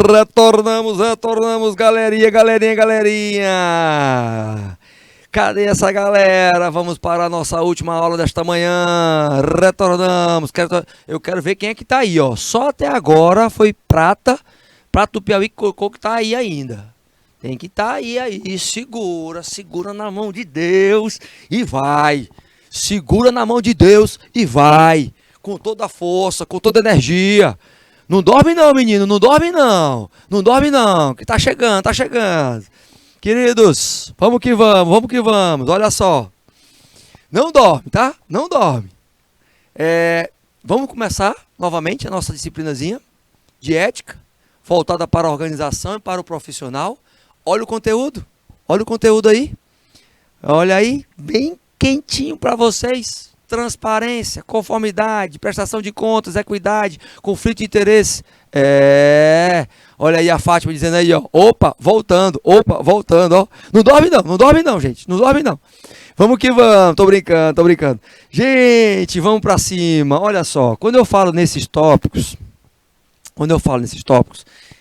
Retornamos, galerinha. Cadê essa galera? Vamos para a nossa última aula desta manhã. Retornamos. Eu quero ver quem é que tá aí, ó. Só até agora foi Prata do Piauí que colocou que tá aí ainda. Tem que estar aí. Segura na mão de Deus e vai. Segura na mão de Deus e vai. Com toda a força, com toda a energia. Não dorme não, menino, não dorme não. Não dorme não, que tá chegando. Queridos, vamos que vamos. Olha só. Não dorme, tá? Não dorme. Vamos começar novamente a nossa disciplinazinha de ética, voltada para a organização e para o profissional. Olha o conteúdo aí. Olha aí, bem quentinho para vocês. Transparência, conformidade, prestação de contas, equidade, conflito de interesse. Olha aí a Fátima dizendo aí, ó. Opa, voltando, ó. Não dorme não, gente. Não dorme não. Vamos que vamos, tô brincando. Gente, vamos para cima. Olha só, quando eu falo nesses tópicos,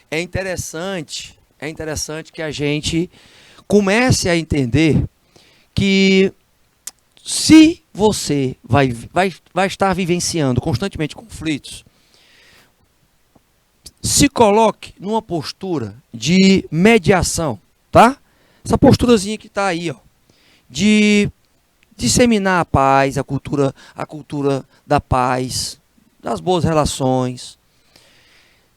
é interessante que a gente comece a entender que se você vai estar vivenciando constantemente conflitos, se coloque numa postura de mediação, tá? Essa posturazinha que está aí, ó, de disseminar a paz, a cultura da paz, das boas relações,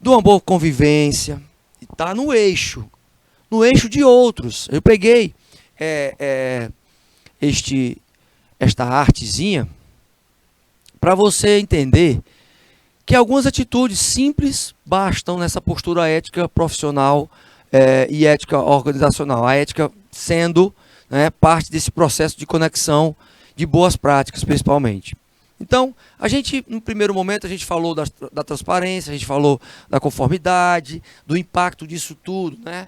de uma boa convivência, está no eixo de outros. Eu peguei esta artezinha para você entender que algumas atitudes simples bastam nessa postura ética profissional e ética organizacional. A ética sendo, né, parte desse processo de conexão de boas práticas, principalmente. Então, no primeiro momento, a gente falou da transparência, a gente falou da conformidade, do impacto disso tudo, né?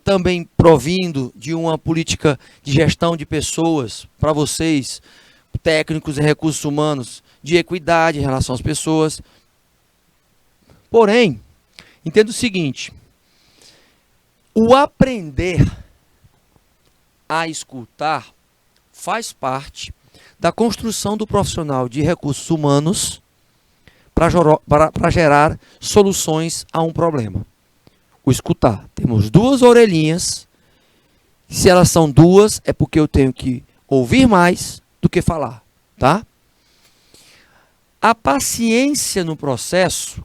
Também provindo de uma política de gestão de pessoas para vocês, técnicos e recursos humanos, de equidade em relação às pessoas. Porém, entenda o seguinte: o aprender a escutar faz parte da construção do profissional de recursos humanos para gerar soluções a um problema. O escutar. Temos duas orelhinhas. Se elas são duas, é porque eu tenho que ouvir mais do que falar, tá? A paciência no processo,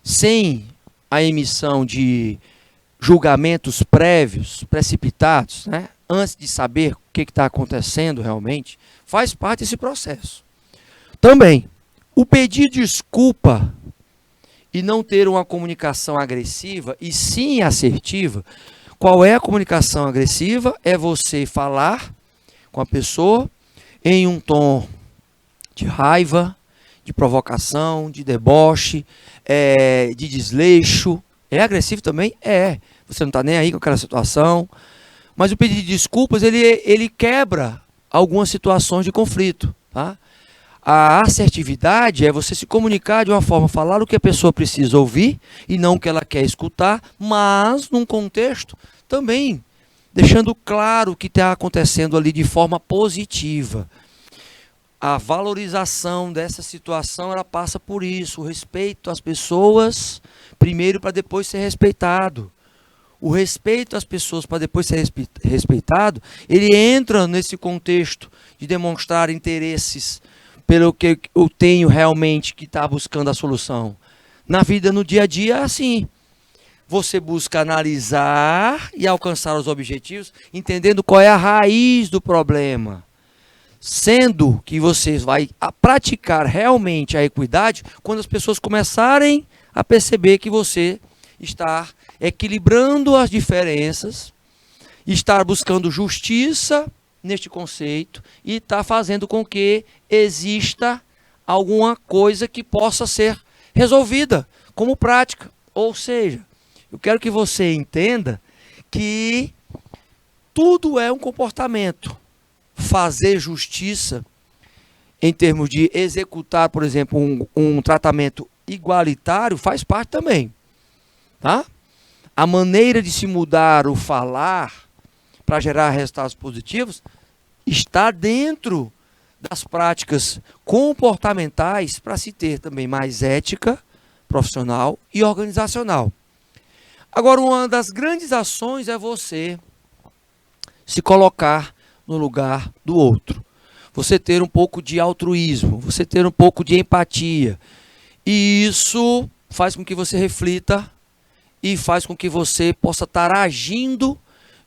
sem a emissão de julgamentos prévios, precipitados, né, antes de saber o que está acontecendo realmente, faz parte desse processo. Também, o pedir desculpa e não ter uma comunicação agressiva, e sim assertiva. Qual é a comunicação agressiva? É você falar com a pessoa em um tom de raiva, de provocação, de deboche, de desleixo. É agressivo também? Você não está nem aí com aquela situação. Mas o pedido de desculpas, ele quebra algumas situações de conflito, tá? A assertividade é você se comunicar de uma forma, falar o que a pessoa precisa ouvir e não o que ela quer escutar, mas num contexto também deixando claro o que está acontecendo ali de forma positiva. A valorização dessa situação, ela passa por isso, o respeito às pessoas, primeiro, para depois ser respeitado. O respeito às pessoas para depois ser respeitado, ele entra nesse contexto de demonstrar interesses pelo que eu tenho realmente que está buscando a solução. Na vida, no dia a dia, é assim. Você busca analisar e alcançar os objetivos, entendendo qual é a raiz do problema. Sendo que você vai praticar realmente a equidade quando as pessoas começarem a perceber que você está equilibrando as diferenças, estar buscando justiça neste conceito e está fazendo com que exista alguma coisa que possa ser resolvida como prática. Ou seja, eu quero que você entenda que tudo é um comportamento. Fazer justiça em termos de executar, por exemplo, um tratamento igualitário faz parte também, tá? A maneira de se mudar o falar para gerar resultados positivos está dentro das práticas comportamentais para se ter também mais ética profissional e organizacional. Agora, uma das grandes ações é você se colocar no lugar do outro. Você ter um pouco de altruísmo, você ter um pouco de empatia. E isso faz com que você reflita e faz com que você possa estar agindo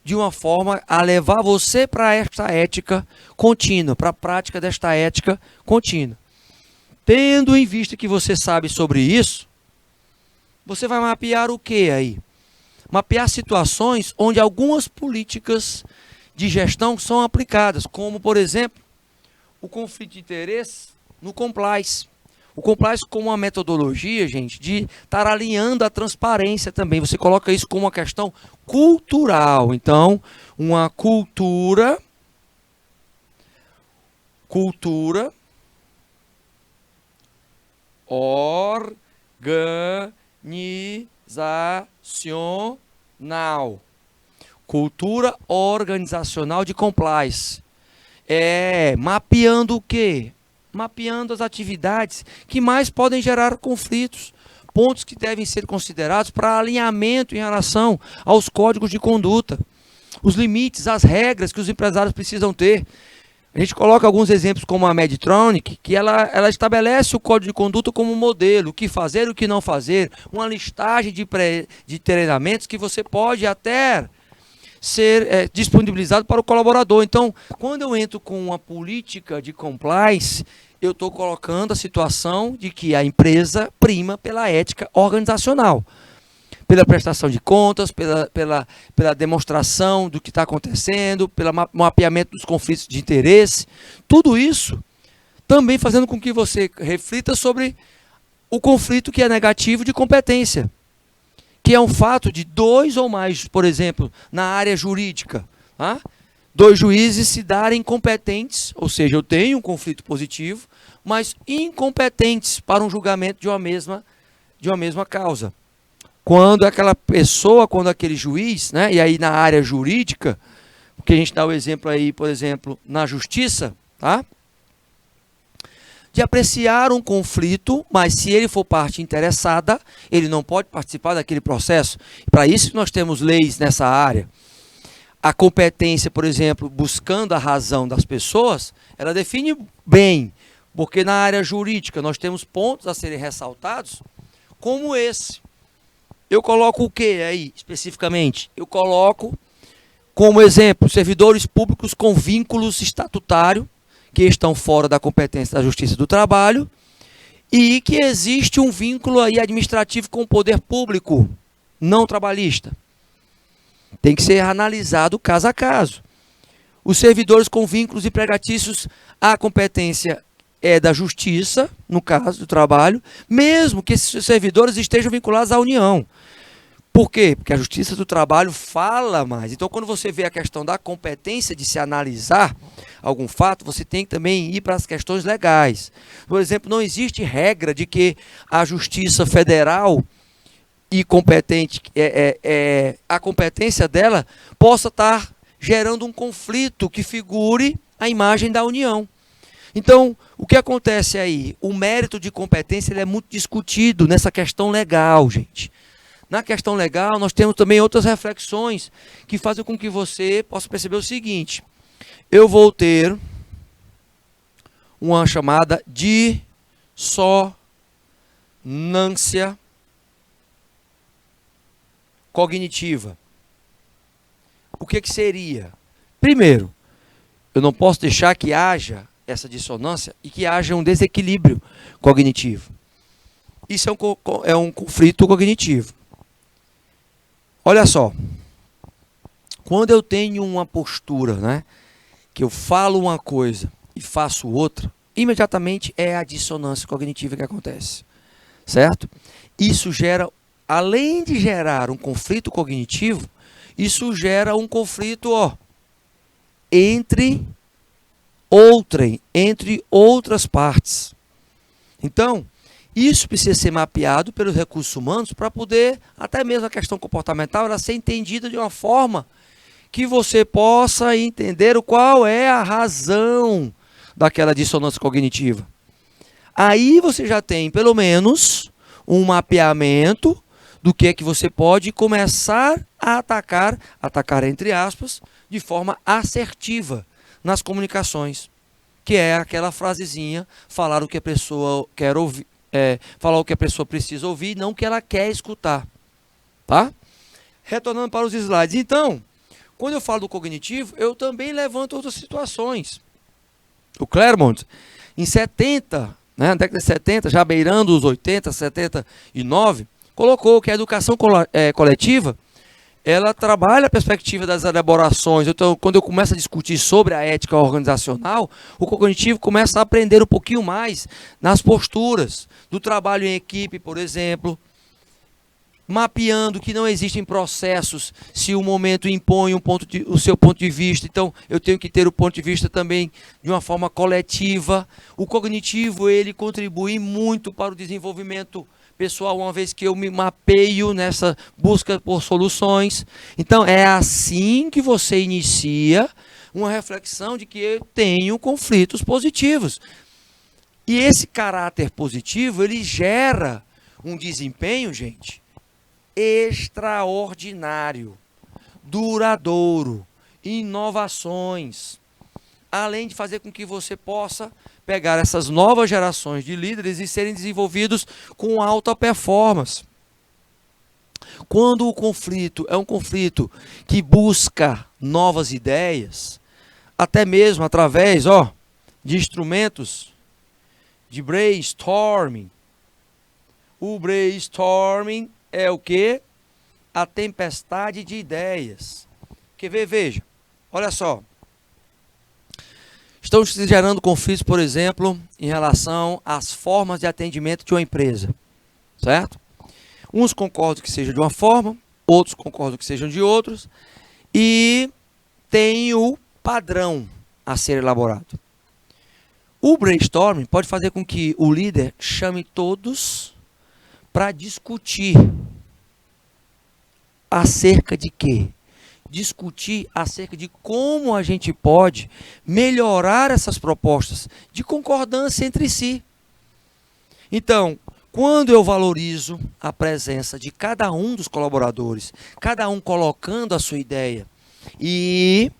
de uma forma a levar você para esta ética contínua, para a prática desta ética contínua. Tendo em vista que você sabe sobre isso, você vai mapear o que aí? Mapear situações onde algumas políticas de gestão são aplicadas, como, por exemplo, o conflito de interesse no compliance. O compliance como uma metodologia, gente, de estar alinhando a transparência também. Você coloca isso como uma questão cultural. Então, uma cultura organizacional. Cultura organizacional de compliance. Mapeando o quê? Mapeando as atividades que mais podem gerar conflitos, pontos que devem ser considerados para alinhamento em relação aos códigos de conduta, os limites, as regras que os empresários precisam ter. A gente coloca alguns exemplos como a Medtronic, que ela estabelece o código de conduta como modelo, o que fazer e o que não fazer, uma listagem de treinamentos que você pode até ser disponibilizado para o colaborador. Então, quando eu entro com uma política de compliance, eu estou colocando a situação de que a empresa prima pela ética organizacional, pela prestação de contas, pela demonstração do que está acontecendo, pelo mapeamento dos conflitos de interesse. Tudo isso também fazendo com que você reflita sobre o conflito que é negativo de competência, que é um fato de dois ou mais, por exemplo, na área jurídica, tá? Dois juízes se darem competentes, ou seja, eu tenho um conflito positivo, mas incompetentes para um julgamento de uma mesma causa. Quando aquela pessoa, quando aquele juiz, né, e aí na área jurídica, porque a gente dá o exemplo aí, por exemplo, na justiça, tá? De apreciar um conflito, mas se ele for parte interessada, ele não pode participar daquele processo. Para isso nós temos leis nessa área. A competência, por exemplo, buscando a razão das pessoas, ela define bem, porque na área jurídica nós temos pontos a serem ressaltados, como esse. Eu coloco o que aí, especificamente? Eu coloco, como exemplo, servidores públicos com vínculos estatutários, que estão fora da competência da Justiça do Trabalho, e que existe um vínculo aí administrativo com o poder público, não trabalhista. Tem que ser analisado caso a caso. Os servidores com vínculos empregatícios, a competência é da Justiça, no caso do trabalho, mesmo que esses servidores estejam vinculados à União. Por quê? Porque a Justiça do Trabalho fala mais. Então, quando você vê a questão da competência de se analisar algum fato, você tem que também ir para as questões legais. Por exemplo, não existe regra de que a Justiça Federal e competente, a competência dela possa estar gerando um conflito que figure a imagem da União. Então, o que acontece aí? O mérito de competência ele é muito discutido nessa questão legal, gente. Na questão legal, nós temos também outras reflexões que fazem com que você possa perceber o seguinte. Eu vou ter uma chamada dissonância cognitiva. O que seria? Primeiro, eu não posso deixar que haja essa dissonância e que haja um desequilíbrio cognitivo. Isso é um conflito cognitivo. Olha só, quando eu tenho uma postura, né, que eu falo uma coisa e faço outra, imediatamente é a dissonância cognitiva que acontece, certo? Isso gera, além de gerar um conflito cognitivo, isso gera um conflito entre outras partes. Então, Isso precisa ser mapeado pelos recursos humanos para poder, até mesmo a questão comportamental, ela ser entendida de uma forma que você possa entender qual é a razão daquela dissonância cognitiva. Aí você já tem, pelo menos, um mapeamento do que é que você pode começar a atacar entre aspas, de forma assertiva nas comunicações, que é aquela frasezinha, falar o que a pessoa quer ouvir, falar o que a pessoa precisa ouvir, não o que ela quer escutar, tá? Retornando para os slides. Então, quando eu falo do cognitivo, eu também levanto outras situações. O Claremont, em 70, né, na década de 70, já beirando os 80, 79, colocou que a educação coletiva, ela trabalha a perspectiva das elaborações. Então, quando eu começo a discutir sobre a ética organizacional, o cognitivo começa a aprender um pouquinho mais nas posturas do trabalho em equipe, por exemplo, mapeando que não existem processos se o momento impõe o seu ponto de vista. Então, eu tenho que ter o ponto de vista também de uma forma coletiva. O cognitivo, ele contribui muito para o desenvolvimento pessoal, uma vez que eu me mapeio nessa busca por soluções. Então, é assim que você inicia uma reflexão de que eu tenho conflitos positivos. E esse caráter positivo, ele gera um desempenho, gente, extraordinário, duradouro, inovações, além de fazer com que você possa pegar essas novas gerações de líderes e serem desenvolvidos com alta performance. Quando o conflito é um conflito que busca novas ideias, até mesmo através de instrumentos de brainstorming. O brainstorming é o quê? A tempestade de ideias. Quer ver? Veja. Olha só. Estão se gerando conflitos, por exemplo, em relação às formas de atendimento de uma empresa. Certo? Uns concordam que seja de uma forma, outros concordam que sejam de outros. E tem o padrão a ser elaborado. O brainstorming pode fazer com que o líder chame todos para discutir acerca de quê? Discutir acerca de como a gente pode melhorar essas propostas de concordância entre si. Então, quando eu valorizo a presença de cada um dos colaboradores, cada um colocando a sua ideia, e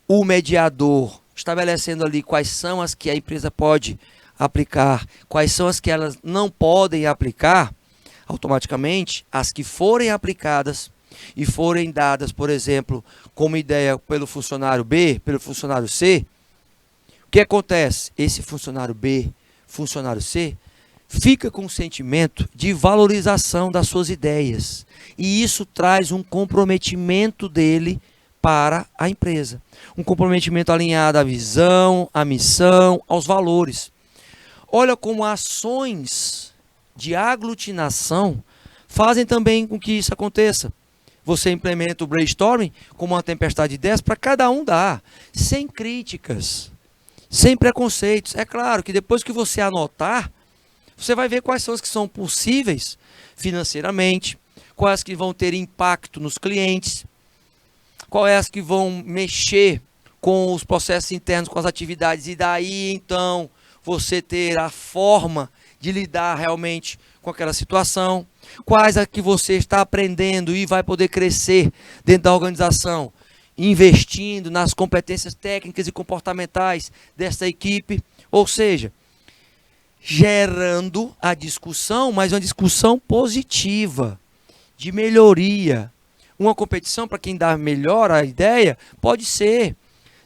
o mediador estabelecendo ali quais são as que a empresa pode aplicar, quais são as que elas não podem aplicar, automaticamente, as que forem aplicadas e forem dadas, por exemplo, como ideia pelo funcionário B, pelo funcionário C, o que acontece? Esse funcionário B, funcionário C, fica com um sentimento de valorização das suas ideias. E isso traz um comprometimento dele para a empresa. Um comprometimento alinhado à visão, à missão, aos valores. Olha como ações de aglutinação fazem também com que isso aconteça. Você implementa o brainstorming como uma tempestade de ideias para cada um dar, sem críticas, sem preconceitos. É claro que depois que você anotar, você vai ver quais são as que são possíveis financeiramente, quais que vão ter impacto nos clientes, quais as que vão mexer com os processos internos, com as atividades, e daí então você ter a forma de lidar realmente com aquela situação, quais a que você está aprendendo e vai poder crescer dentro da organização, investindo nas competências técnicas e comportamentais dessa equipe, ou seja, gerando a discussão, mas uma discussão positiva, de melhoria. Uma competição, para quem dá melhor a ideia, pode ser,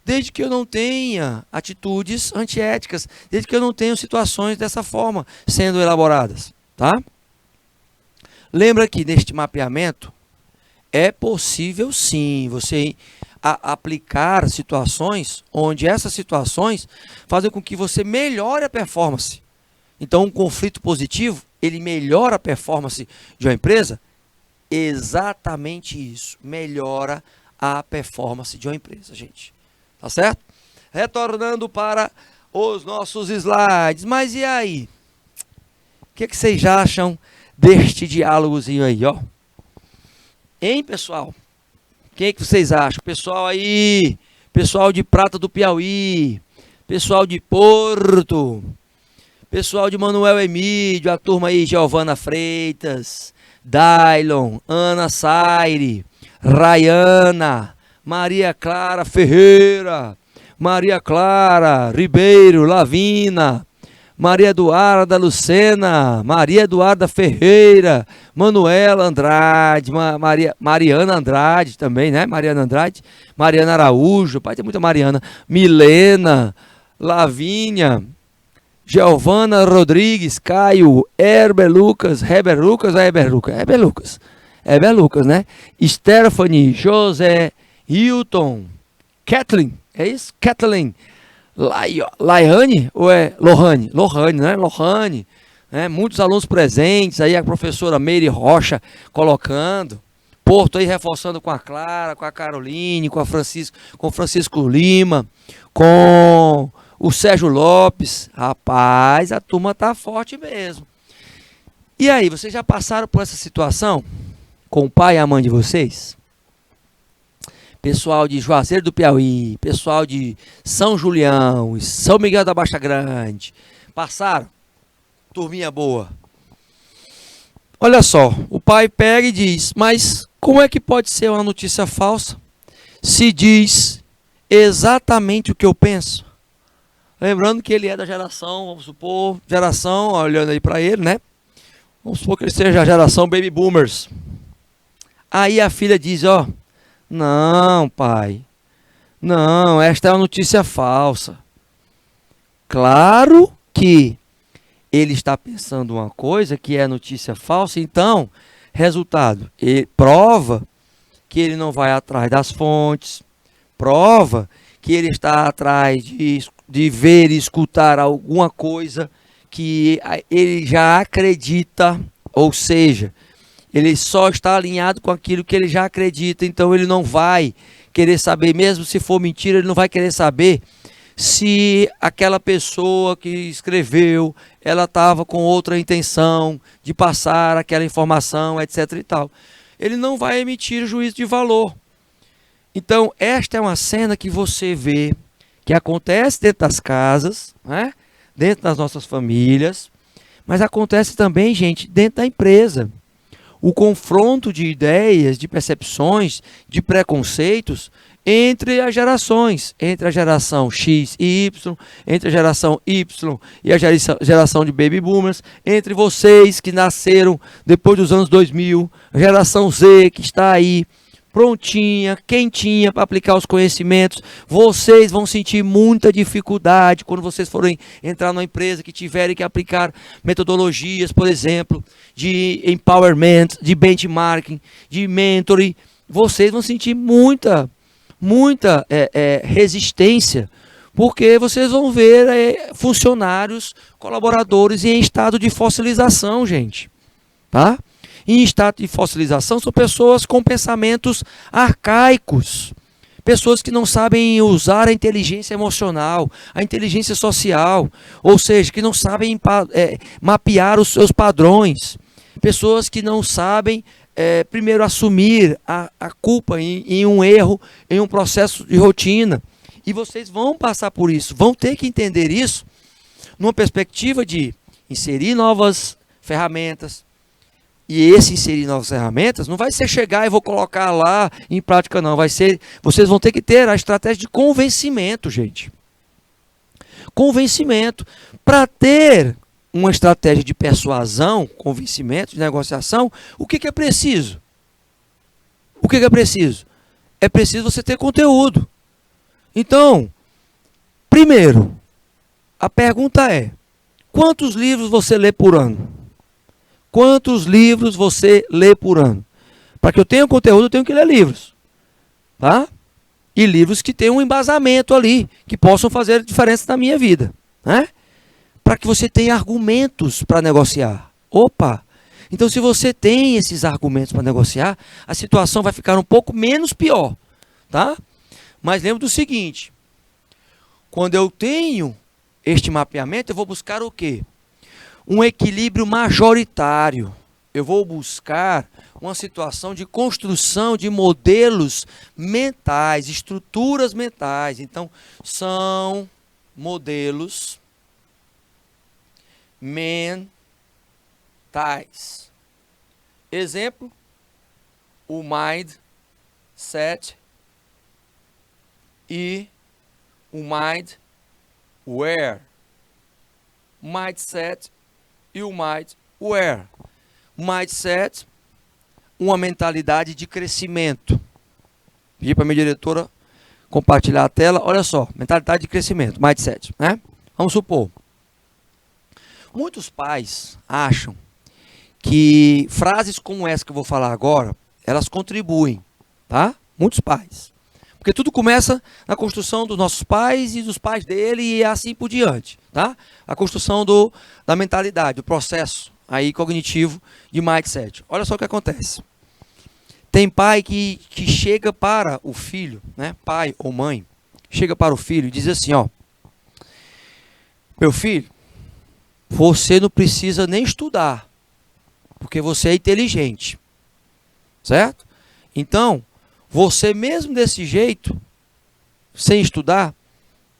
desde que eu não tenha atitudes antiéticas, desde que eu não tenha situações dessa forma sendo elaboradas, tá? Lembra que neste mapeamento é possível sim você aplicar situações onde essas situações fazem com que você melhore a performance. Então, um conflito positivo, ele melhora a performance de uma empresa? Exatamente isso, melhora a performance de uma empresa, gente. Tá certo? Retornando para os nossos slides. Mas e aí? que vocês acham deste diálogozinho aí, ó? Hein, pessoal? O que vocês acham? Pessoal aí, pessoal de Prata do Piauí, pessoal de Porto, pessoal de Manuel Emídio, a turma aí, Giovana Freitas, Dailon, Ana Saire, Rayana, Maria Clara Ferreira, Maria Clara Ribeiro, Lavina, Maria Eduarda Lucena, Maria Eduarda Ferreira, Manuela Andrade, Mariana Andrade também, né? Mariana Andrade, Mariana Araújo, pai, tem muita Mariana, Milena, Lavínia, Giovana Rodrigues, Caio, Heber Lucas, Heber Lucas, Heber Lucas, né? Stephanie, José, Hilton, Kathleen, é isso? Kathleen, Laiane ou é Lohane? Lohane, né? Lohane, né? Muitos alunos presentes, aí a professora Meire Rocha colocando, Porto aí reforçando com a Clara, com a Caroline, com o Francisco Lima, com o Sérgio Lopes. Rapaz, a turma tá forte mesmo. E aí, vocês já passaram por essa situação com o pai e a mãe de vocês? Pessoal de Juazeiro do Piauí, pessoal de São Julião, São Miguel da Baixa Grande, passaram? Turminha boa. Olha só, o pai pega e diz, mas como é que pode ser uma notícia falsa se diz exatamente o que eu penso? Lembrando que ele é da geração, vamos supor, geração, olhando aí para ele, né? Vamos supor que ele seja a geração Baby Boomers. Aí a filha diz, ó, não, pai, não, esta é uma notícia falsa. Claro que ele está pensando uma coisa que é notícia falsa, então, resultado, prova que ele não vai atrás das fontes, prova que ele está atrás de ver e escutar alguma coisa que ele já acredita, ou seja, ele só está alinhado com aquilo que ele já acredita, então ele não vai querer saber, mesmo se for mentira, ele não vai querer saber se aquela pessoa que escreveu, ela estava com outra intenção de passar aquela informação, etc e tal. Ele não vai emitir juízo de valor. Então, esta é uma cena que você vê, que acontece dentro das casas, né? Dentro das nossas famílias, mas acontece também, gente, dentro da empresa. O confronto de ideias, de percepções, de preconceitos entre as gerações, entre a geração X e Y, entre a geração Y e a geração de Baby Boomers, entre vocês que nasceram depois dos anos 2000, a geração Z que está aí, prontinha, quentinha para aplicar os conhecimentos. Vocês vão sentir muita dificuldade quando vocês forem entrar numa empresa que tiverem que aplicar metodologias, por exemplo, de empowerment, de benchmarking, de mentoring. Vocês vão sentir muita resistência, porque vocês vão ver funcionários, colaboradores em estado de fossilização, gente, tá? Em estado de fossilização são pessoas com pensamentos arcaicos, pessoas que não sabem usar a inteligência emocional, a inteligência social, ou seja, que não sabem mapear os seus padrões, pessoas que não sabem primeiro assumir a culpa em um erro, em um processo de rotina. E vocês vão passar por isso, vão ter que entender isso numa perspectiva de inserir novas ferramentas. E esse inserir novas ferramentas não vai ser chegar e vou colocar lá em prática, não. Vai ser, vocês vão ter que ter a estratégia de convencimento, gente. Convencimento. Para ter uma estratégia de persuasão, convencimento, de negociação, o que é preciso? O que é preciso? É preciso você ter conteúdo. Então, primeiro, a pergunta é, quantos livros você lê por ano? Quantos livros você lê por ano? Para que eu tenha conteúdo, eu tenho que ler livros. Tá? E livros que tenham um embasamento ali, que possam fazer diferença na minha vida. Né? Para que você tenha argumentos para negociar. Opa! Então, se você tem esses argumentos para negociar, a situação vai ficar um pouco menos pior. Tá? Mas lembre do seguinte, quando eu tenho este mapeamento, eu vou buscar o quê? um equilíbrio majoritário. Eu vou buscar uma situação de construção de modelos mentais, estruturas mentais. Então, são modelos mentais. Exemplo, o mindset e o mindware. Mindset e o mindware. Mindset, uma mentalidade de crescimento. Pedi para a minha diretora compartilhar a tela. Olha só, mentalidade de crescimento, mindset, né? Vamos supor. Muitos pais acham que frases como essa que eu vou falar agora, elas contribuem, tá? Muitos pais. Porque tudo começa na construção dos nossos pais e dos pais dele e assim por diante, tá? A construção da mentalidade, do processo aí cognitivo de mindset. Olha só o que acontece. Tem pai que chega para o filho, né? Pai ou mãe, chega para o filho e diz assim, ó: meu filho, você não precisa nem estudar, porque você é inteligente, certo? Então, você mesmo desse jeito, sem estudar,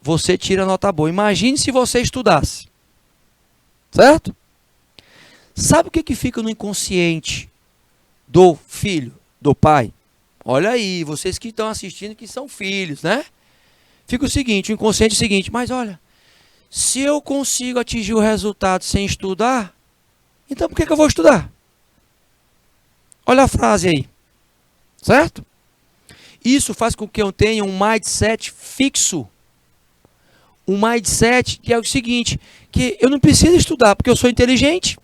você tira nota boa. Imagine se você estudasse, certo? Sabe o que fica no inconsciente do filho, do pai? Olha aí, vocês que estão assistindo que são filhos, né? Fica o seguinte, o inconsciente é o seguinte, mas olha, se eu consigo atingir o resultado sem estudar, então por que eu vou estudar? Olha a frase aí, certo? Isso faz com que eu tenha um mindset fixo. Um mindset que é o seguinte, que eu não preciso estudar, porque eu sou inteligente.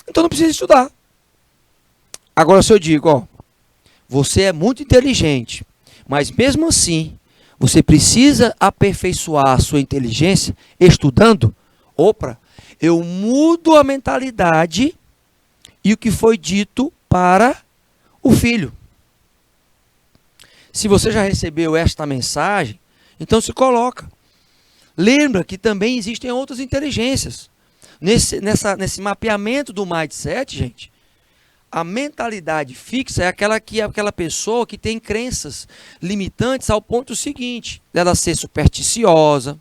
Então não preciso estudar. Agora se eu digo, ó, você é muito inteligente, mas mesmo assim, você precisa aperfeiçoar a sua inteligência estudando. Opa, eu mudo a mentalidade e o que foi dito para o filho. Se você já recebeu esta mensagem, então se coloca. Lembra que também existem outras inteligências. Nesse mapeamento do mindset, gente, a mentalidade fixa é aquela pessoa que tem crenças limitantes ao ponto seguinte, dela ser supersticiosa,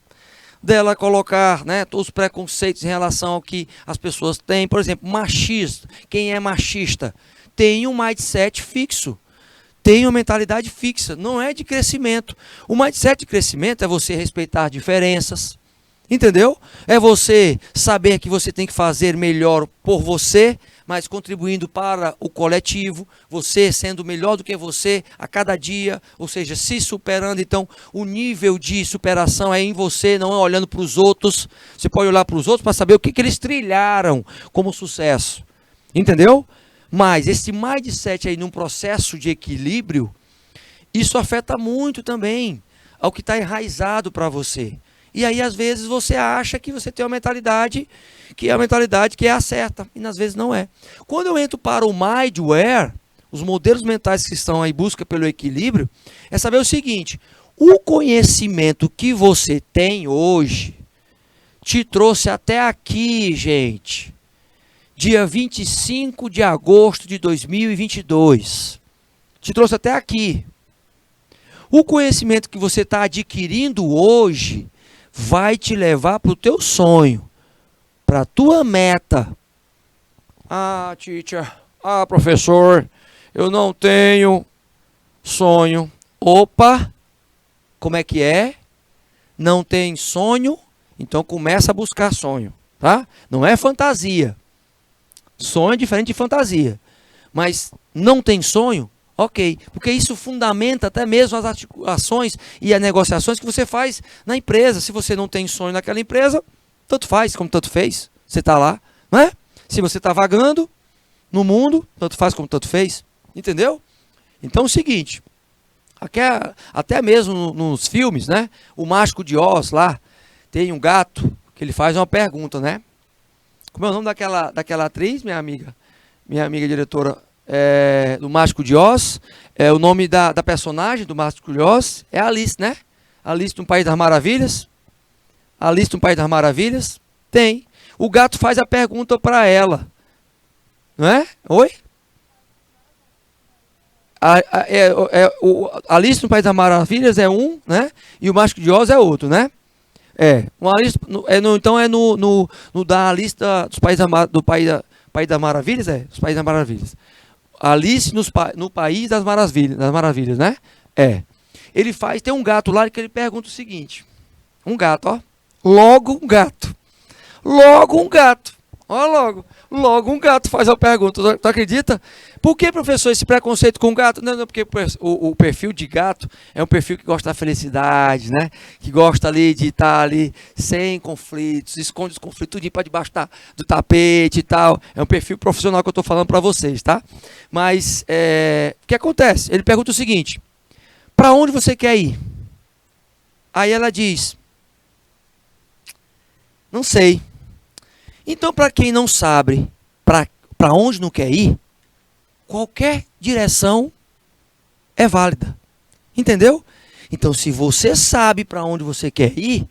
dela colocar, né, todos os preconceitos em relação ao que as pessoas têm. Por exemplo, machista. Quem é machista tem um mindset fixo. Tem uma mentalidade fixa, não é de crescimento. O mindset de crescimento é você respeitar diferenças, entendeu? É você saber que você tem que fazer melhor por você, mas contribuindo para o coletivo, você sendo melhor do que você a cada dia, ou seja, se superando. Então, o nível de superação é em você, não é olhando para os outros. Você pode olhar para os outros para saber o que eles trilharam como sucesso, entendeu? Mas esse mindset aí num processo de equilíbrio, isso afeta muito também ao que está enraizado para você. E aí, às vezes, você acha que você tem uma mentalidade que é a mentalidade que é a certa, e às vezes não é. Quando eu entro para o Mindware, os modelos mentais que estão aí em busca pelo equilíbrio, é saber o seguinte: o conhecimento que você tem hoje te trouxe até aqui, gente. Dia 25 de agosto de 2022. Te trouxe até aqui. O conhecimento que você está adquirindo hoje vai te levar para o teu sonho, para a tua meta. Ah, teacher, professor, eu não tenho sonho. Opa, como é que é? Não tem sonho? Então começa a buscar sonho, tá? Não é fantasia. Sonho é diferente de fantasia. Mas não tem sonho? Ok. Porque isso fundamenta até mesmo as ações e as negociações que você faz na empresa. Se você não tem sonho naquela empresa, tanto faz como tanto fez. Você está lá, não é? Se você está vagando no mundo, tanto faz como tanto fez. Entendeu? Então é o seguinte. Até mesmo nos filmes, né? O Mágico de Oz lá, tem um gato que ele faz uma pergunta, né? Como é o nome daquela atriz, minha amiga diretora do Mágico de Oz? O nome da personagem do Mágico de Oz é Alice, né? Alice no País das Maravilhas. Alice no País das Maravilhas. Tem. O gato faz a pergunta para ela. Não é? Oi? Alice no País das Maravilhas é um, né? E o Mágico de Oz é outro, né? Então é no da lista dos países do País das Maravilhas, os Países das Maravilhas. Alice no País das Maravilhas, né? Tem um gato lá que ele pergunta o seguinte. Um gato, ó. Logo um gato. Logo um gato. Ó, logo um gato faz a pergunta. Tu acredita? Por que, professor, esse preconceito com o gato? Não, porque o perfil de gato é um perfil que gosta da felicidade, né? Que gosta ali de estar ali sem conflitos, esconde os conflitos tudinho para debaixo do tapete e tal. É um perfil profissional que eu estou falando para vocês, tá? Mas, o que acontece? Ele pergunta o seguinte: para onde você quer ir? Aí ela diz: não sei. Então, para quem não sabe para onde não quer ir, qualquer direção é válida. Entendeu? Então, se você sabe para onde você quer ir,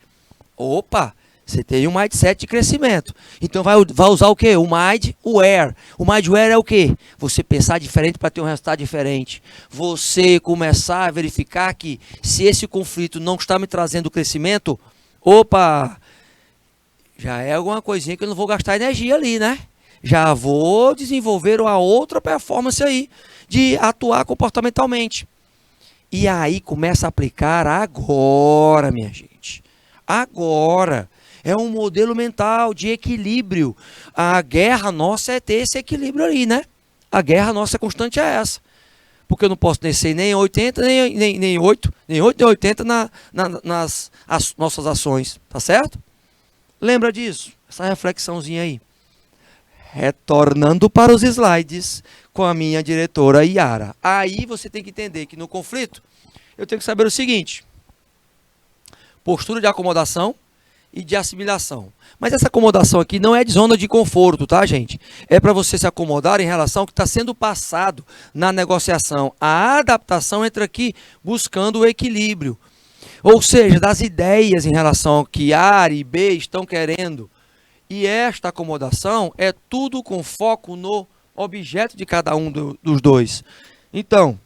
opa, você tem um mindset de crescimento. Então, vai usar o quê? O Mindware. O Mindware é o quê? Você pensar diferente para ter um resultado diferente. Você começar a verificar que se esse conflito não está me trazendo crescimento, opa, já é alguma coisinha que eu não vou gastar energia ali, né? Já vou desenvolver uma outra performance aí de atuar comportamentalmente. E aí começa a aplicar agora, minha gente. Agora. É um modelo mental de equilíbrio. A guerra nossa é ter esse equilíbrio ali, né? A guerra nossa constante é essa. Porque eu não posso descer nem 80, nem 8, nem 80 nas nossas ações. Tá certo? Lembra disso? Essa reflexãozinha aí. Retornando para os slides com a minha diretora Yara. Aí você tem que entender que no conflito, eu tenho que saber o seguinte: postura de acomodação e de assimilação. Mas essa acomodação aqui não é de zona de conforto, tá, gente? É para você se acomodar em relação ao que está sendo passado na negociação. A adaptação entra aqui buscando o equilíbrio. Ou seja, das ideias em relação ao que A e B estão querendo. E esta acomodação é tudo com foco no objeto de cada um dos dois. Então,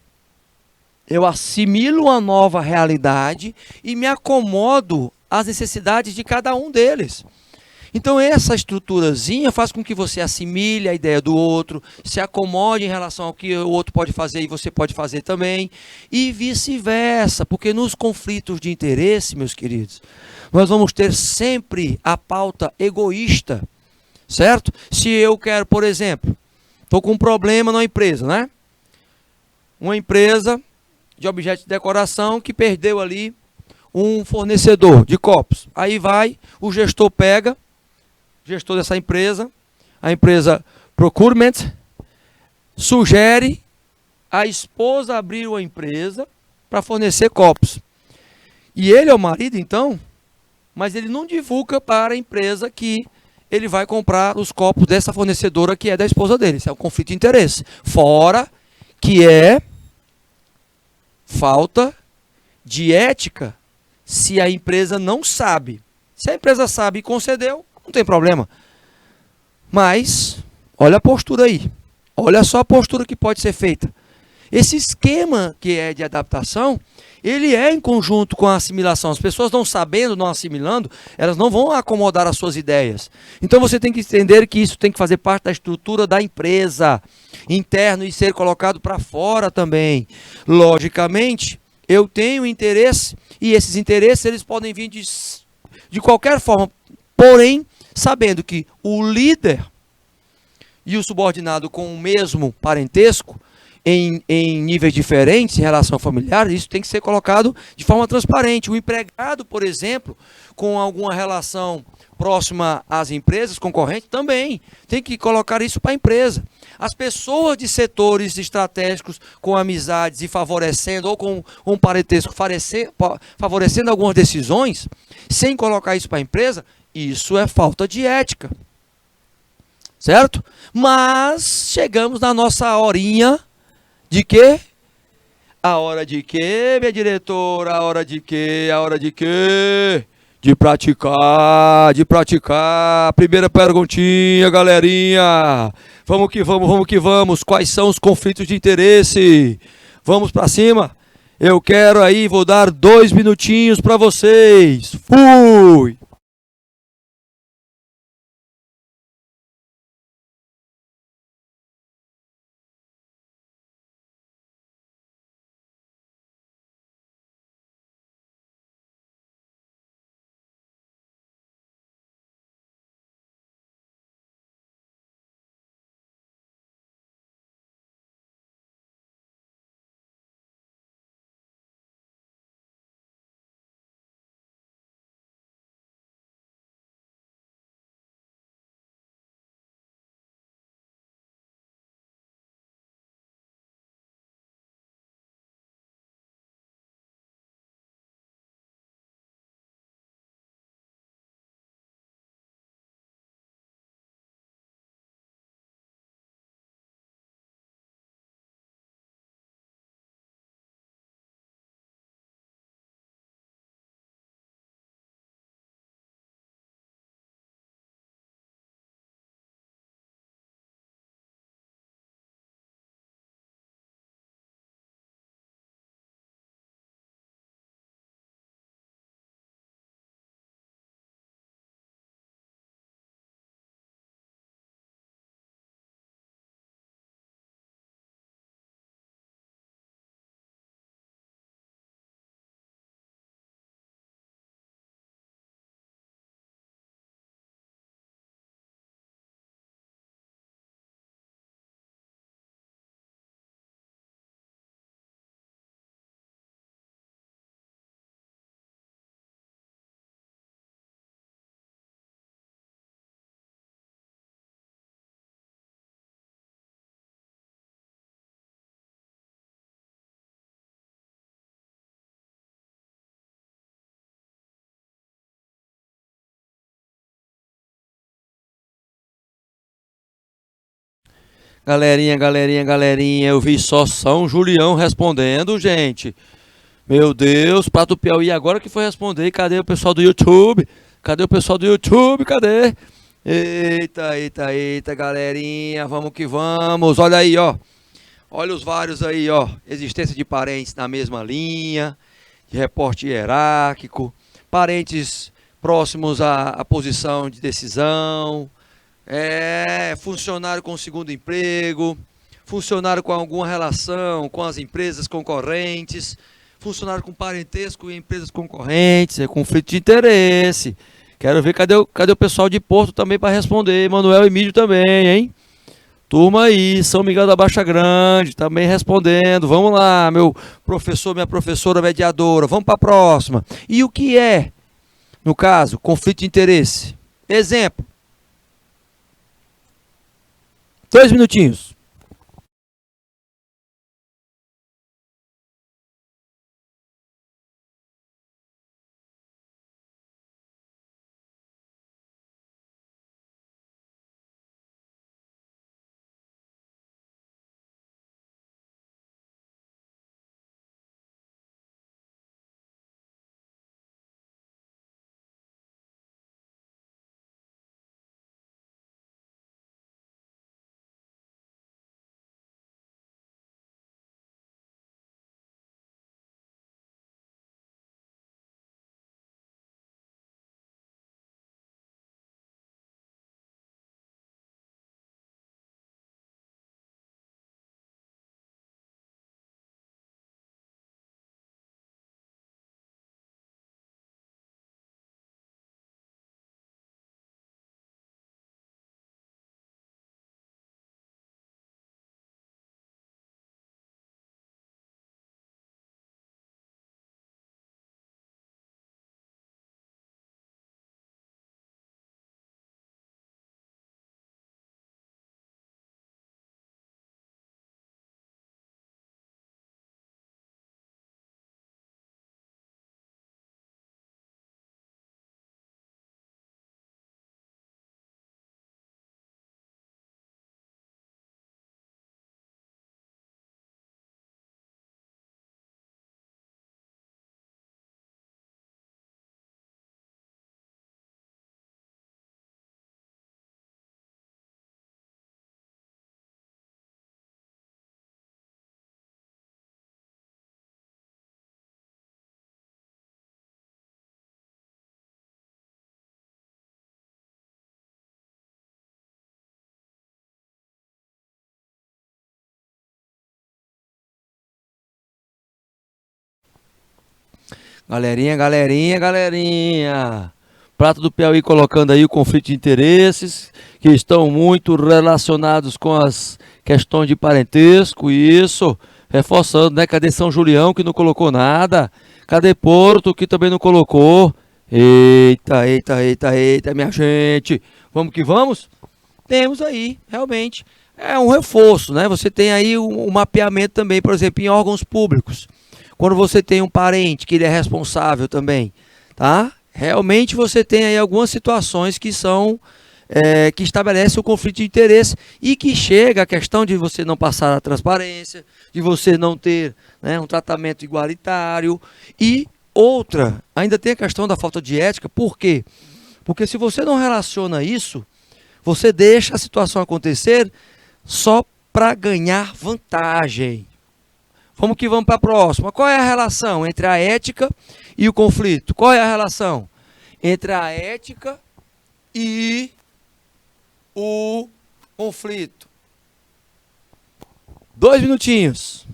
eu assimilo uma nova realidade e me acomodo às necessidades de cada um deles. Então, essa estruturazinha faz com que você assimile a ideia do outro, se acomode em relação ao que o outro pode fazer e você pode fazer também, e vice-versa, porque nos conflitos de interesse, meus queridos, nós vamos ter sempre a pauta egoísta, certo? Se eu quero, por exemplo, estou com um problema na empresa, né? Uma empresa de objetos de decoração que perdeu ali um fornecedor de copos. Aí vai, o gestor pega, gestor dessa empresa, a empresa Procurement, sugere a esposa abrir uma empresa para fornecer copos. E ele é o marido, então, mas ele não divulga para a empresa que ele vai comprar os copos dessa fornecedora que é da esposa dele. Isso é um conflito de interesse. Fora que é falta de ética se a empresa não sabe. Se a empresa sabe e concedeu, não tem problema. Mas, olha a postura aí. Olha só a postura que pode ser feita. Esse esquema que é de adaptação, ele é em conjunto com a assimilação. As pessoas não sabendo, não assimilando, elas não vão acomodar as suas ideias. Então você tem que entender que isso tem que fazer parte da estrutura da empresa, interno, e ser colocado para fora também. Logicamente, eu tenho interesse, e esses interesses eles podem vir de qualquer forma, porém, sabendo que o líder e o subordinado com o mesmo parentesco, em níveis diferentes, em relação familiar, isso tem que ser colocado de forma transparente. O empregado, por exemplo, com alguma relação próxima às empresas concorrentes, também tem que colocar isso para a empresa. As pessoas de setores estratégicos com amizades e favorecendo, ou com um parentesco favorecendo algumas decisões, sem colocar isso para a empresa, isso é falta de ética. Certo? Mas chegamos na nossa horinha de quê? A hora de quê, minha diretora? A hora de quê? A hora de quê? De praticar, de praticar. Primeira perguntinha, galerinha. Vamos que vamos, vamos que vamos. Quais são os conflitos de interesse? Vamos pra cima. Eu quero aí, vou dar 2 minutinhos pra vocês. Fui! Galerinha, galerinha, galerinha, eu vi só São Julião respondendo, gente. Meu Deus, Prato Piauí agora que foi responder. Cadê o pessoal do YouTube? Cadê o pessoal do YouTube? Cadê? Eita, eita, eita, galerinha, vamos que vamos. Olha aí, ó. Olha os vários aí, ó. Existência de parentes na mesma linha, de reporte hierárquico, parentes próximos à posição de decisão, funcionário com segundo emprego, funcionário com alguma relação com as empresas concorrentes, funcionário com parentesco em empresas concorrentes, é conflito de interesse. Quero ver cadê o pessoal de Porto também para responder, Manuel e Mídio também, hein? Turma aí, São Miguel da Baixa Grande, também respondendo. Vamos lá, meu professor, minha professora mediadora, vamos para a próxima. E o que é, no caso, conflito de interesse? Exemplo, 2 minutinhos. Galerinha, galerinha, galerinha. Prato do Piauí colocando aí o conflito de interesses, que estão muito relacionados com as questões de parentesco, isso, reforçando, né? Cadê São Julião, que não colocou nada? Cadê Porto, que também não colocou? Eita, eita, eita, eita, minha gente. Vamos que vamos? Temos aí, realmente. É um reforço, né? Você tem aí um mapeamento também, por exemplo, em órgãos públicos. Quando você tem um parente que ele é responsável também, tá? Realmente você tem aí algumas situações que são que estabelecem o conflito de interesse e que chega a questão de você não passar a transparência, de você não ter, né, um tratamento igualitário e outra, ainda tem a questão da falta de ética. Por quê? Porque se você não relaciona isso, você deixa a situação acontecer só para ganhar vantagem. Vamos que vamos para a próxima. Qual é a relação entre a ética e o conflito? Qual é a relação entre a ética e o conflito? 2 minutinhos.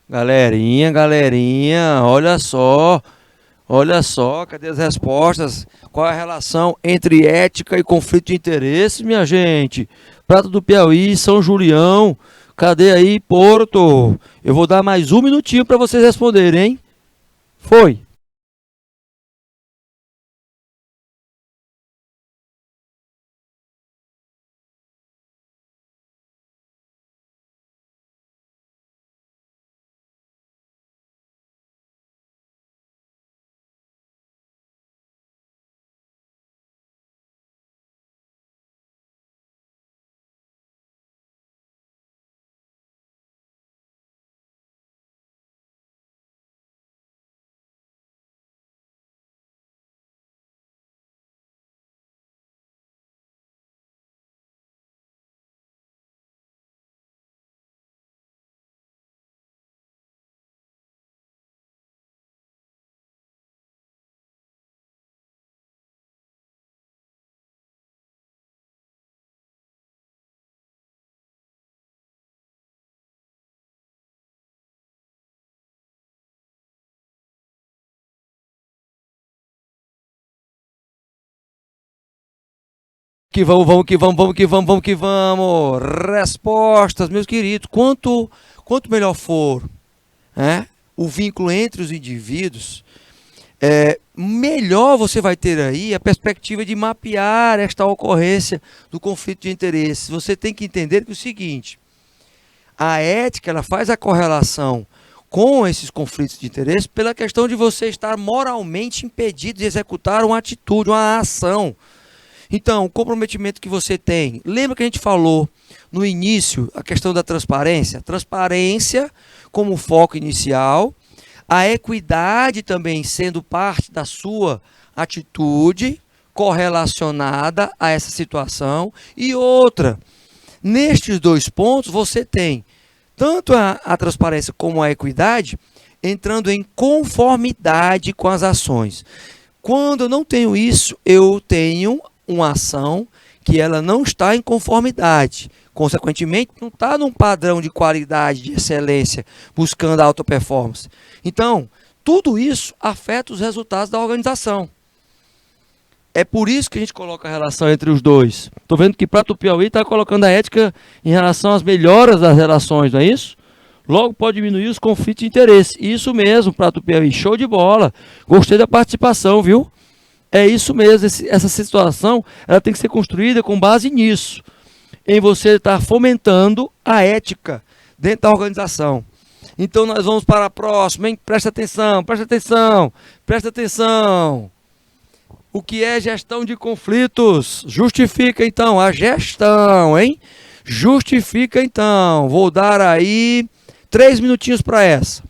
Galerinha, galerinha, olha só, cadê as respostas? Qual é a relação entre ética e conflito de interesses, minha gente? Prato do Piauí, São Julião, cadê aí, Porto? Eu vou dar mais 1 minutinho para vocês responderem, hein? Foi. Que vamos, vamos que vamos, vamos que vamos, vamos que vamos. Respostas, meus queridos. Quanto melhor for, né, o vínculo entre os indivíduos, melhor você vai ter aí a perspectiva de mapear esta ocorrência do conflito de interesses. Você tem que entender que é o seguinte: A ética, ela faz a correlação com esses conflitos de interesse pela questão de você estar moralmente impedido de executar uma atitude, uma ação. Então, o comprometimento que você tem. Lembra que a gente falou no início a questão da transparência? Transparência como foco inicial, a equidade também sendo parte da sua atitude correlacionada a essa situação. E outra, nestes dois pontos você tem tanto a transparência como a equidade entrando em conformidade com as ações. Quando eu não tenho isso, eu tenho uma ação que ela não está em conformidade. Consequentemente, não está num padrão de qualidade, de excelência, buscando a alta performance. Então, tudo isso afeta os resultados da organização. É por isso que a gente coloca a relação entre os dois. Estou vendo que Prato Piauí está colocando a ética em relação às melhoras das relações, não é isso? Logo pode diminuir os conflitos de interesse. Isso mesmo, Prato Piauí, show de bola. Gostei da participação, viu? É isso mesmo, essa situação ela tem que ser construída com base nisso. Em você estar fomentando a ética dentro da organização. Então nós vamos para a próxima, hein? Presta atenção, presta atenção, presta atenção. O que é gestão de conflitos? Justifica então a gestão, hein? Justifica então. Vou dar aí 3 minutinhos para essa.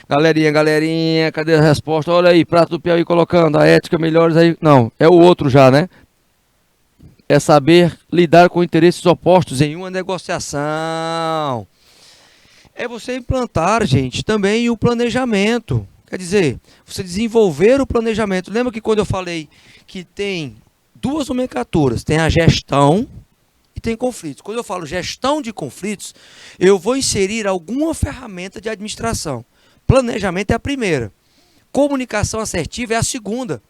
Galerinha, galerinha, cadê a resposta? Olha aí, Prato do Piauí colocando a ética melhores aí. Não, é o outro já, né? É saber lidar com interesses opostos em uma negociação. É você implantar, gente, também o planejamento. Quer dizer, você desenvolver o planejamento. Lembra que quando eu falei que tem duas nomenclaturas, tem a gestão e tem conflitos. Quando eu falo gestão de conflitos, eu vou inserir alguma ferramenta de administração. Planejamento é a primeira. Comunicação assertiva é a segunda.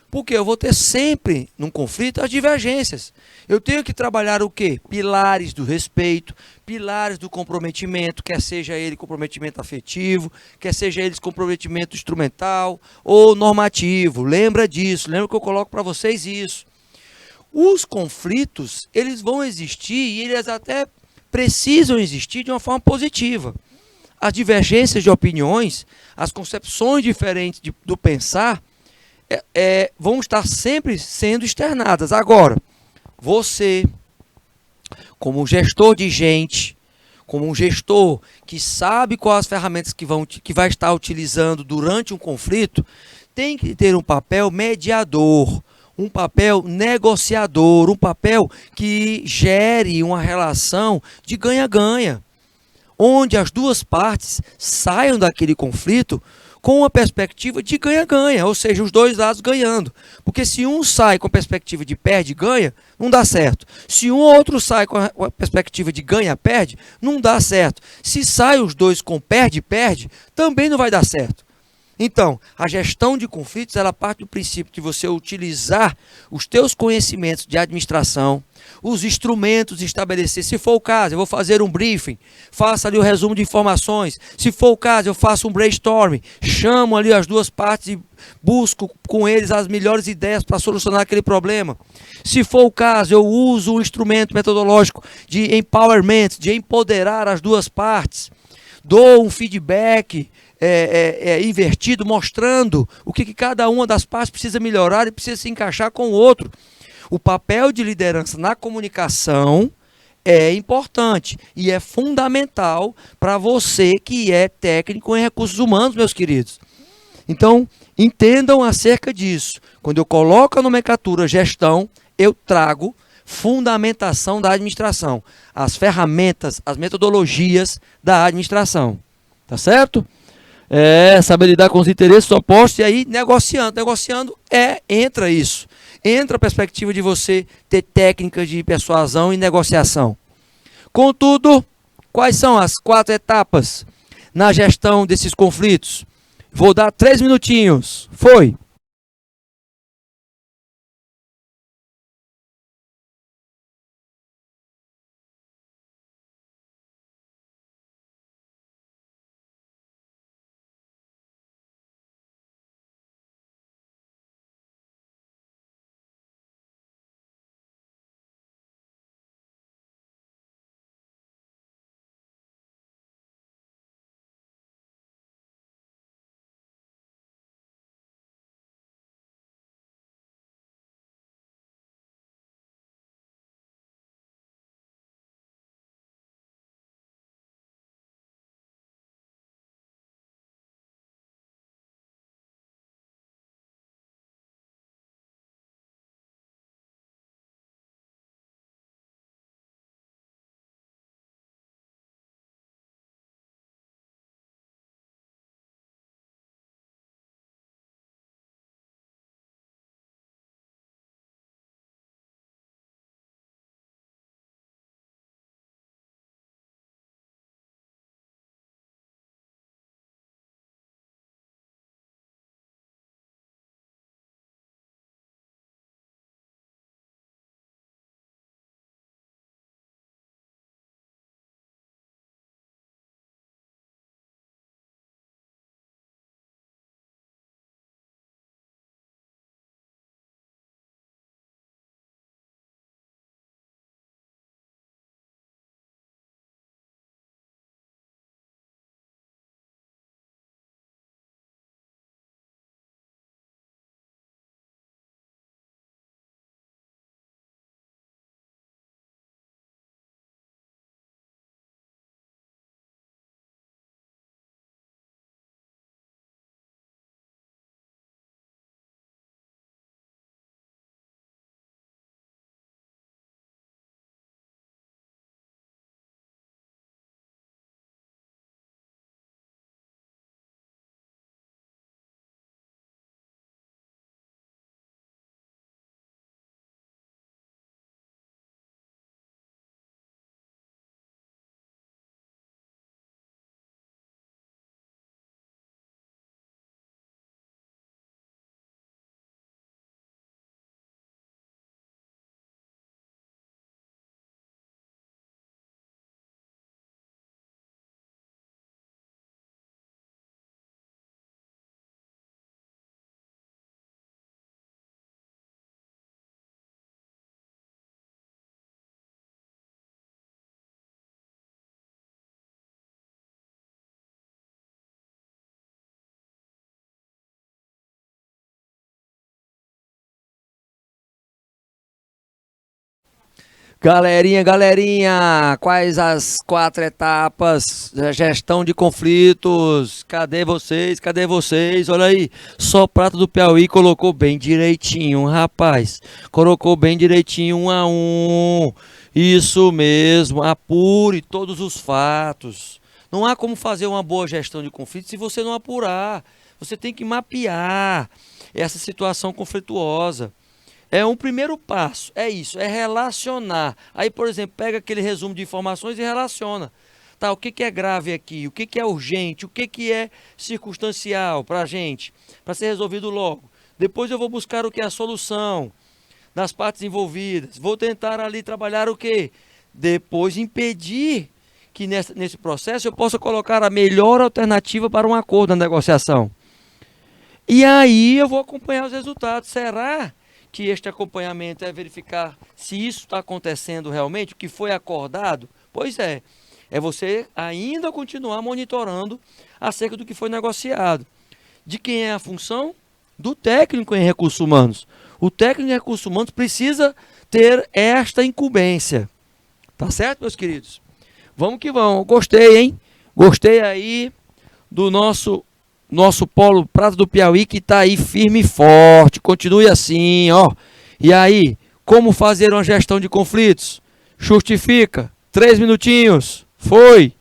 Porque eu vou ter sempre, num conflito, as divergências. Eu tenho que trabalhar o quê? Pilares do respeito, pilares do comprometimento, quer seja ele comprometimento afetivo, quer seja ele comprometimento instrumental ou normativo. Lembra disso, lembra que eu coloco para vocês isso. Os conflitos, eles vão existir e eles até precisam existir de uma forma positiva. As divergências de opiniões, as concepções diferentes do pensar, vão estar sempre sendo externadas. Agora, você, como um gestor de gente, como um gestor que sabe quais as ferramentas que vai estar utilizando durante um conflito, tem que ter um papel mediador, um papel negociador, um papel que gere uma relação de ganha-ganha, onde as duas partes saiam daquele conflito com uma perspectiva de ganha-ganha, ou seja, os dois lados ganhando. Porque se um sai com a perspectiva de perde-ganha, não dá certo. Se um ou outro sai com a perspectiva de ganha-perde, não dá certo. Se sai os dois com perde-perde, também não vai dar certo. Então, a gestão de conflitos, ela parte do princípio de você utilizar os teus conhecimentos de administração, os instrumentos, estabelecer, se for o caso, eu vou fazer um briefing, faça ali o resumo de informações, se for o caso, eu faço um brainstorming, chamo ali as duas partes e busco com eles as melhores ideias para solucionar aquele problema. Se for o caso, eu uso um instrumento metodológico de empowerment, de empoderar as duas partes, dou um feedback invertido, mostrando o que cada uma das partes precisa melhorar e precisa se encaixar com o outro. O papel de liderança na comunicação é importante e é fundamental para você que é técnico em recursos humanos, meus queridos. Então, entendam acerca disso. Quando eu coloco a nomenclatura gestão, eu trago fundamentação da administração, as ferramentas, as metodologias da administração. Tá certo? Saber lidar com os interesses opostos e aí negociando. Negociando entra isso. Entra a perspectiva de você ter técnicas de persuasão e negociação. Contudo, quais são as 4 etapas na gestão desses conflitos? Vou dar 3 minutinhos. Foi! Galerinha, galerinha, quais as 4 etapas da gestão de conflitos? Cadê vocês? Cadê vocês? Olha aí, só Prata do Piauí colocou bem direitinho, rapaz. Colocou bem direitinho, 1 a 1. Isso mesmo, apure todos os fatos. Não há como fazer uma boa gestão de conflitos se você não apurar. Você tem que mapear essa situação conflituosa. É um primeiro passo, é isso, é relacionar. Aí, por exemplo, pega aquele resumo de informações e relaciona. Tá, o que que é grave aqui? O que que é urgente? O que que é circunstancial para a gente? Para ser resolvido logo. Depois eu vou buscar o que é a solução das partes envolvidas. Vou tentar ali trabalhar o quê? Depois impedir que nesse processo eu possa colocar a melhor alternativa para um acordo na negociação. E aí eu vou acompanhar os resultados. Será que este acompanhamento é verificar se isso está acontecendo realmente, o que foi acordado? Pois é, é você ainda continuar monitorando acerca do que foi negociado. De quem é a função? Do técnico em recursos humanos. O técnico em recursos humanos precisa ter esta incumbência. Tá certo, meus queridos? Vamos que vamos. Gostei, hein? Gostei aí do nosso polo Prata do Piauí, que está aí firme e forte. Continue assim, ó. E aí, como fazer uma gestão de conflitos? Justifica. 3 minutinhos. Foi.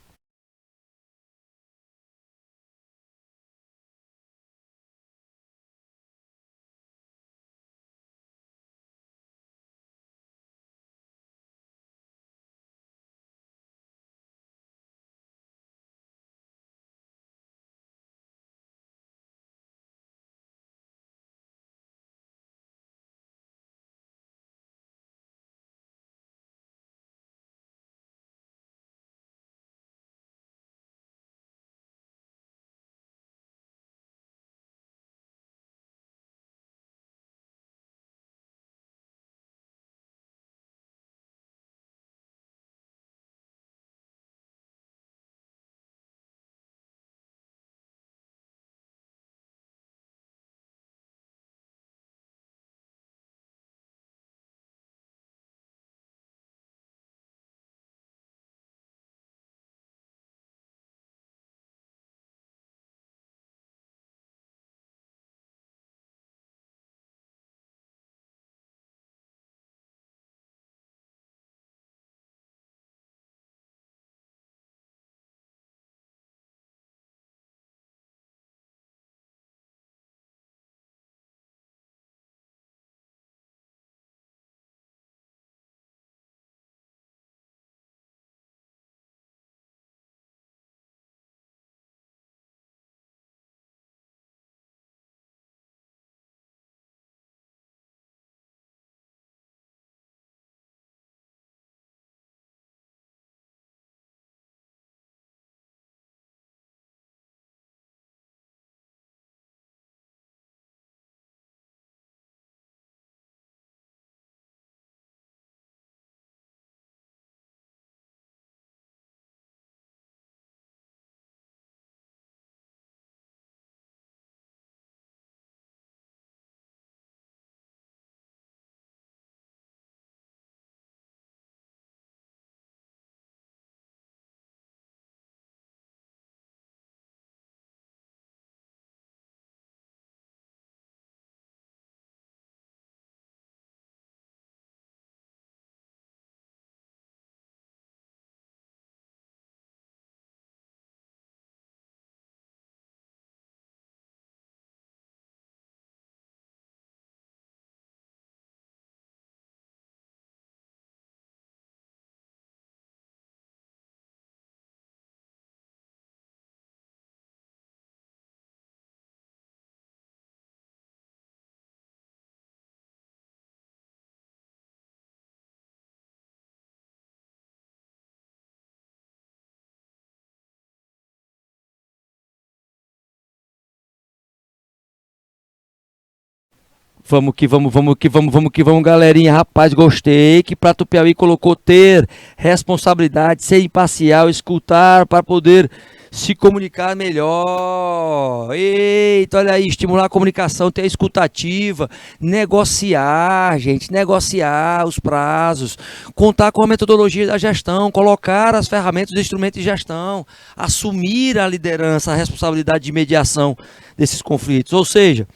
Vamos que vamos, vamos que vamos, vamos que vamos, galerinha. Rapaz, gostei que Prato Piauí colocou ter responsabilidade, ser imparcial, escutar para poder se comunicar melhor. Eita, olha aí, estimular a comunicação, ter a escutativa, negociar, gente, negociar os prazos, contar com a metodologia da gestão, colocar as ferramentas e instrumentos de gestão, assumir a liderança, a responsabilidade de mediação desses conflitos. Ou seja,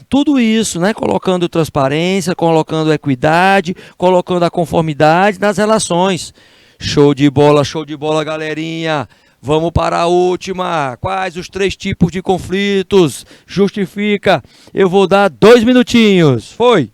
tudo isso, né, colocando transparência, colocando equidade, colocando a conformidade nas relações. Show de bola, galerinha. Vamos para a última. Quais os 3 tipos de conflitos? Justifica. Eu vou dar 2 minutinhos. Foi.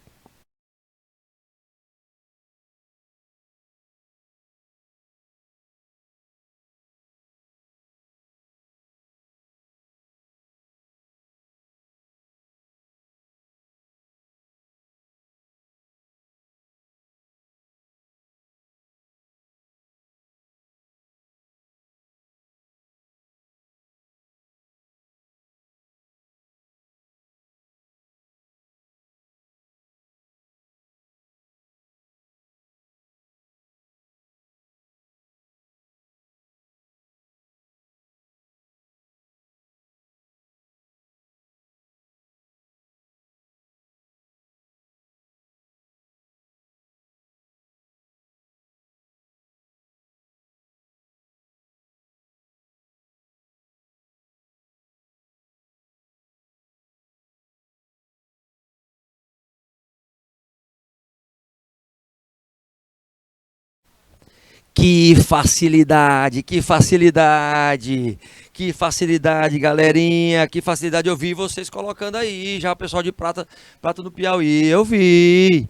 Que facilidade, que facilidade, que facilidade, galerinha, que facilidade. Eu vi vocês colocando aí, já o pessoal de Prata, Prata do Piauí, eu vi,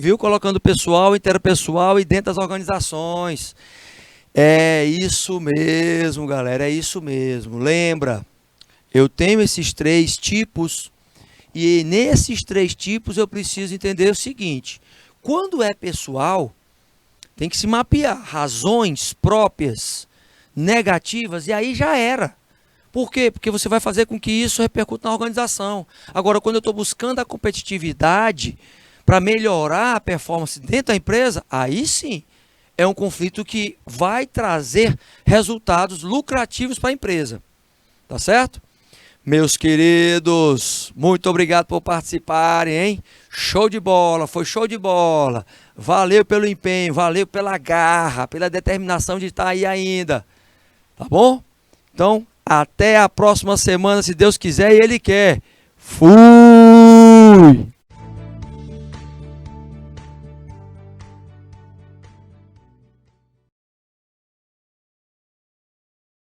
viu, colocando pessoal, interpessoal e dentro das organizações. É isso mesmo, galera, é isso mesmo. Lembra, eu tenho esses 3 tipos e nesses 3 tipos eu preciso entender o seguinte: quando é pessoal, tem que se mapear razões próprias, negativas, e aí já era. Por quê? Porque você vai fazer com que isso repercute na organização. Agora, quando eu estou buscando a competitividade para melhorar a performance dentro da empresa, aí sim é um conflito que vai trazer resultados lucrativos para a empresa. Tá certo? Meus queridos, muito obrigado por participarem, hein? Show de bola, foi show de bola. Valeu pelo empenho, valeu pela garra, pela determinação de estar aí ainda. Tá bom? Então, até a próxima semana, se Deus quiser e Ele quer. Fui!